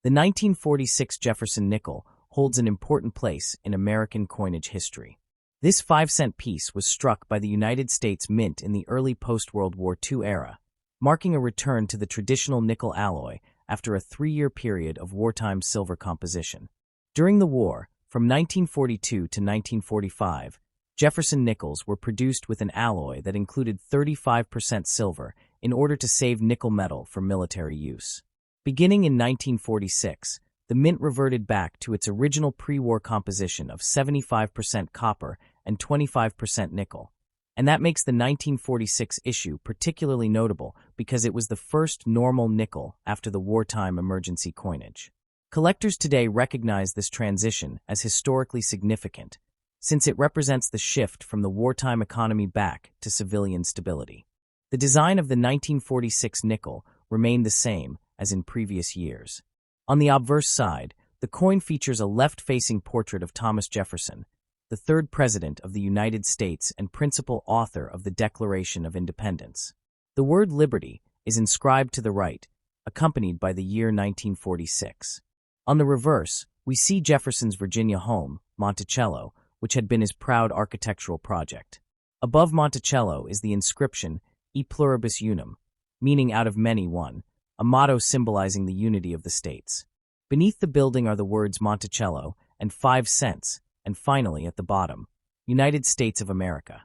The 1946 Jefferson nickel holds an important place in American coinage history. This 5-cent piece was struck by the United States Mint in the early post-World War II era, marking a return to the traditional nickel alloy after a 3-year period of wartime silver composition. During the war, from 1942 to 1945, Jefferson nickels were produced with an alloy that included 35% silver in order to save nickel metal for military use. Beginning in 1946, the Mint reverted back to its original pre-war composition of 75% copper and 25% nickel. And that makes the 1946 issue particularly notable because it was the first normal nickel after the wartime emergency coinage. Collectors today recognize this transition as historically significant, since it represents the shift from the wartime economy back to civilian stability. The design of the 1946 nickel remained the same as in previous years. On the obverse side, the coin features a left-facing portrait of Thomas Jefferson, the third President of the United States and principal author of the Declaration of Independence. The word liberty is inscribed to the right, accompanied by the year 1946. On the reverse, we see Jefferson's Virginia home, Monticello, which had been his proud architectural project. Above Monticello is the inscription, E pluribus unum, meaning out of many one, a motto symbolizing the unity of the states. Beneath the building are the words Monticello and 5 cents, and finally, at the bottom, United States of America.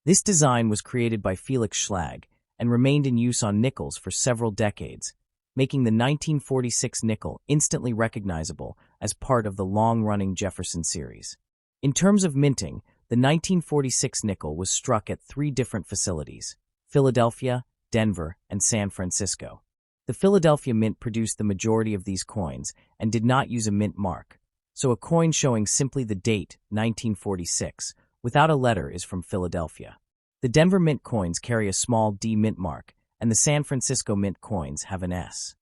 This design was created by Felix Schlag and remained in use on nickels for several decades, making the 1946 nickel instantly recognizable as part of the long-running Jefferson series. In terms of minting, the 1946 nickel was struck at 3 different facilities: Philadelphia, Denver, and San Francisco. The Philadelphia Mint produced the majority of these coins and did not use a mint mark, so a coin showing simply the date, 1946, without a letter is from Philadelphia. The Denver Mint coins carry a small D mint mark, and the San Francisco Mint coins have an S.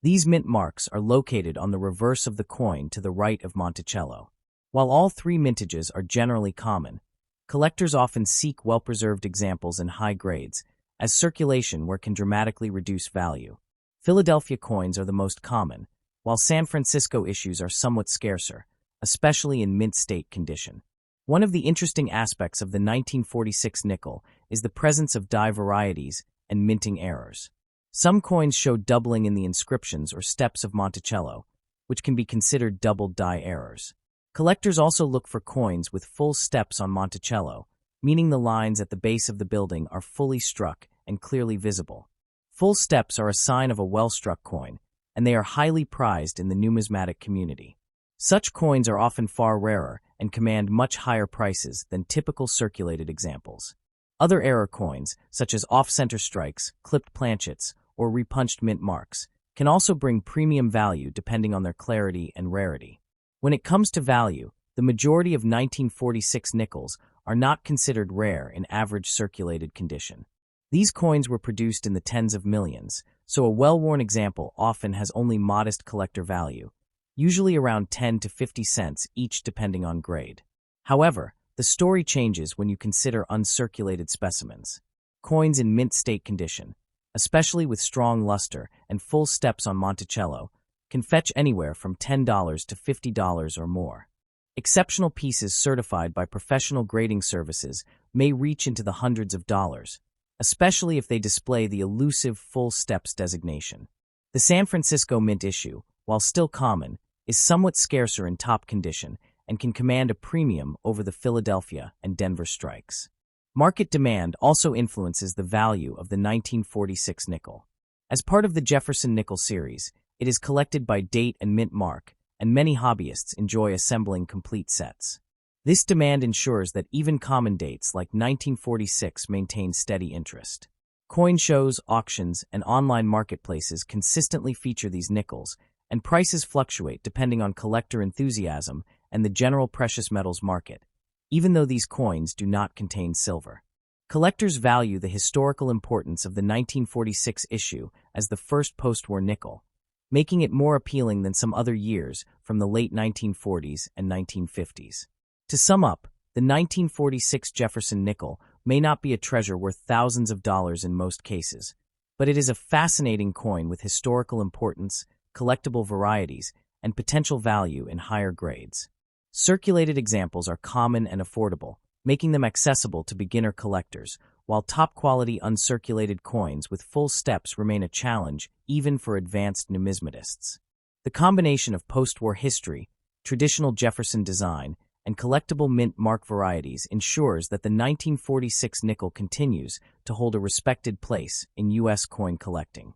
These mint marks are located on the reverse of the coin to the right of Monticello. While all 3 mintages are generally common, collectors often seek well-preserved examples in high grades, as circulation where can dramatically reduce value. Philadelphia coins are the most common, while San Francisco issues are somewhat scarcer, especially in mint state condition. One of the interesting aspects of the 1946 nickel is the presence of die varieties and minting errors. Some coins show doubling in the inscriptions or steps of Monticello, which can be considered double die errors. Collectors also look for coins with full steps on Monticello, meaning the lines at the base of the building are fully struck and clearly visible. Full steps are a sign of a well-struck coin, and they are highly prized in the numismatic community. Such coins are often far rarer and command much higher prices than typical circulated examples. Other error coins, such as off-center strikes, clipped planchets, or repunched mint marks, can also bring premium value depending on their clarity and rarity. When it comes to value, the majority of 1946 nickels are not considered rare in average circulated condition. These coins were produced in the tens of millions, so a well-worn example often has only modest collector value, usually around 10 to 50 cents each depending on grade. However, the story changes when you consider uncirculated specimens. Coins in mint state condition, especially with strong luster and full steps on Monticello, can fetch anywhere from $10 to $50 or more. Exceptional pieces certified by professional grading services may reach into the hundreds of dollars, especially if they display the elusive full steps designation. The San Francisco Mint issue, while still common, is somewhat scarcer in top condition and can command a premium over the Philadelphia and Denver strikes. Market demand also influences the value of the 1946 nickel. As part of the Jefferson nickel series, it is collected by date and mint mark, and many hobbyists enjoy assembling complete sets. This demand ensures that even common dates like 1946 maintain steady interest. Coin shows, auctions, and online marketplaces consistently feature these nickels, and prices fluctuate depending on collector enthusiasm and the general precious metals market, even though these coins do not contain silver. Collectors value the historical importance of the 1946 issue as the first post-war nickel, making it more appealing than some other years from the late 1940s and 1950s. To sum up, the 1946 Jefferson nickel may not be a treasure worth thousands of dollars in most cases, but it is a fascinating coin with historical importance, collectible varieties, and potential value in higher grades. Circulated examples are common and affordable, making them accessible to beginner collectors, while top-quality uncirculated coins with full steps remain a challenge even for advanced numismatists. The combination of post-war history, traditional Jefferson design, and collectible mint mark varieties ensures that the 1946 nickel continues to hold a respected place in U.S. coin collecting.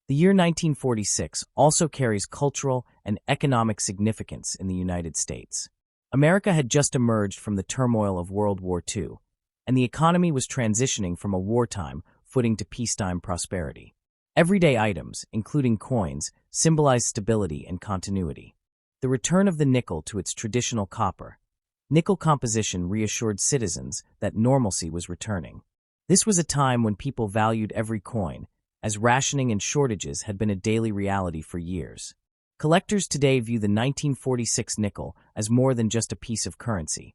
The year 1946 also carries cultural and economic significance in the United States. America had just emerged from the turmoil of World War II, and the economy was transitioning from a wartime footing to peacetime prosperity. Everyday items, including coins, symbolize stability and continuity. The return of the nickel to its traditional copper. Nickel composition reassured citizens that normalcy was returning. This was a time when people valued every coin, as rationing and shortages had been a daily reality for years. Collectors today view the 1946 nickel as more than just a piece of currency.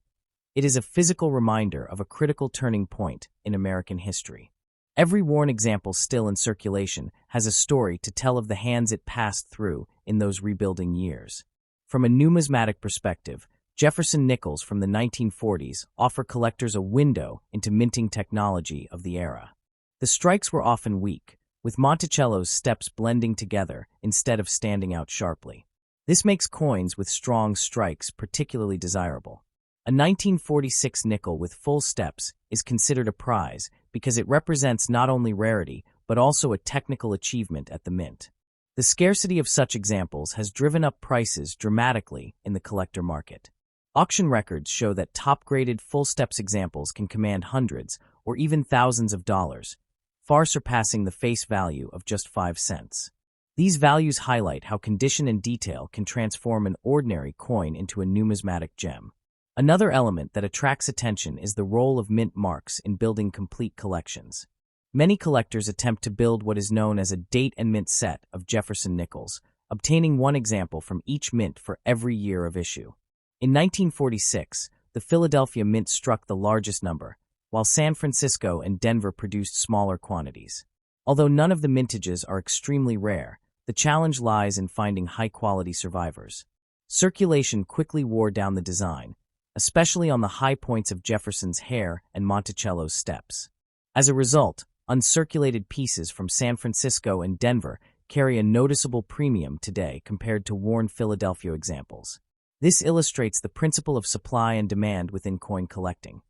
It is a physical reminder of a critical turning point in American history. Every worn example still in circulation has a story to tell of the hands it passed through in those rebuilding years. From a numismatic perspective, Jefferson nickels from the 1940s offer collectors a window into minting technology of the era. The strikes were often weak, with Monticello's steps blending together instead of standing out sharply. This makes coins with strong strikes particularly desirable. A 1946 nickel with full steps is considered a prize because it represents not only rarity but also a technical achievement at the mint. The scarcity of such examples has driven up prices dramatically in the collector market. Auction records show that top-graded full steps examples can command hundreds or even thousands of dollars, far surpassing the face value of just 5 cents. These values highlight how condition and detail can transform an ordinary coin into a numismatic gem. Another element that attracts attention is the role of mint marks in building complete collections. Many collectors attempt to build what is known as a date and mint set of Jefferson nickels, obtaining one example from each mint for every year of issue. In 1946, the Philadelphia Mint struck the largest number, while San Francisco and Denver produced smaller quantities. Although none of the mintages are extremely rare, the challenge lies in finding high-quality survivors. Circulation quickly wore down the design, especially on the high points of Jefferson's hair and Monticello's steps. As a result, uncirculated pieces from San Francisco and Denver carry a noticeable premium today compared to worn Philadelphia examples. This illustrates the principle of supply and demand within coin collecting.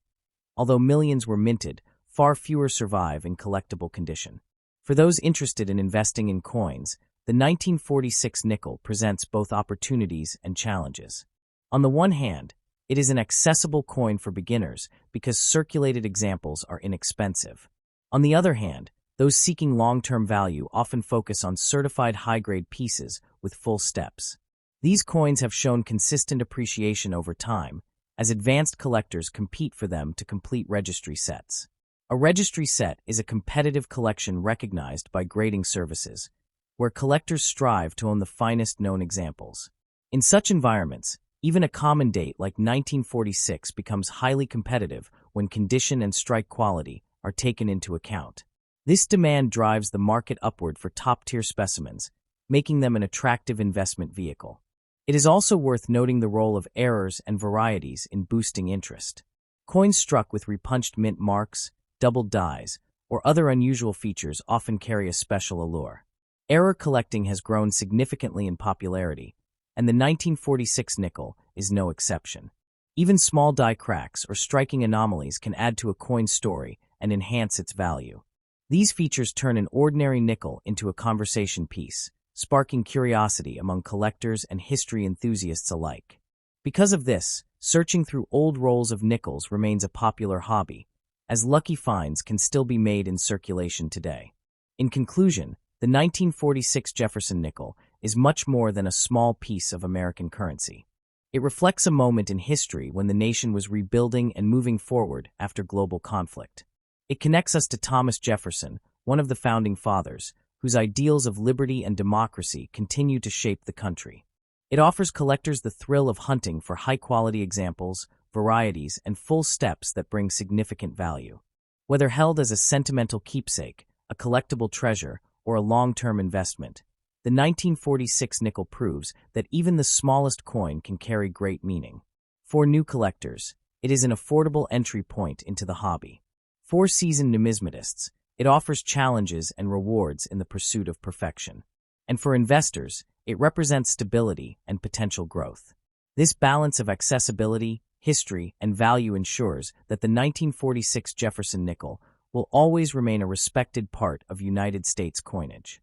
Although millions were minted, far fewer survive in collectible condition. For those interested in investing in coins, the 1946 nickel presents both opportunities and challenges. On the one hand, it is an accessible coin for beginners because circulated examples are inexpensive. On the other hand, those seeking long-term value often focus on certified high-grade pieces with full steps. These coins have shown consistent appreciation over time, as advanced collectors compete for them to complete registry sets. A registry set is a competitive collection recognized by grading services, where collectors strive to own the finest known examples. In such environments, even a common date like 1946 becomes highly competitive when condition and strike quality are taken into account. This demand drives the market upward for top-tier specimens, making them an attractive investment vehicle. It is also worth noting the role of errors and varieties in boosting interest. Coins struck with repunched mint marks, doubled dies, or other unusual features often carry a special allure. Error collecting has grown significantly in popularity, and the 1946 nickel is no exception. Even small die cracks or striking anomalies can add to a coin's story and enhance its value. These features turn an ordinary nickel into a conversation piece, sparking curiosity among collectors and history enthusiasts alike. Because of this, searching through old rolls of nickels remains a popular hobby, as lucky finds can still be made in circulation today. In conclusion, the 1946 Jefferson nickel is much more than a small piece of American currency. It reflects a moment in history when the nation was rebuilding and moving forward after global conflict. It connects us to Thomas Jefferson, one of the founding fathers, whose ideals of liberty and democracy continue to shape the country. It offers collectors the thrill of hunting for high-quality examples, varieties, and full steps that bring significant value. Whether held as a sentimental keepsake, a collectible treasure, or a long-term investment, The 1946 nickel proves that even the smallest coin can carry great meaning. For new collectors, it is an affordable entry point into the hobby. For seasoned numismatists, it offers challenges and rewards in the pursuit of perfection. And for investors, it represents stability and potential growth. This balance of accessibility, history, and value ensures that the 1946 Jefferson nickel will always remain a respected part of United States coinage.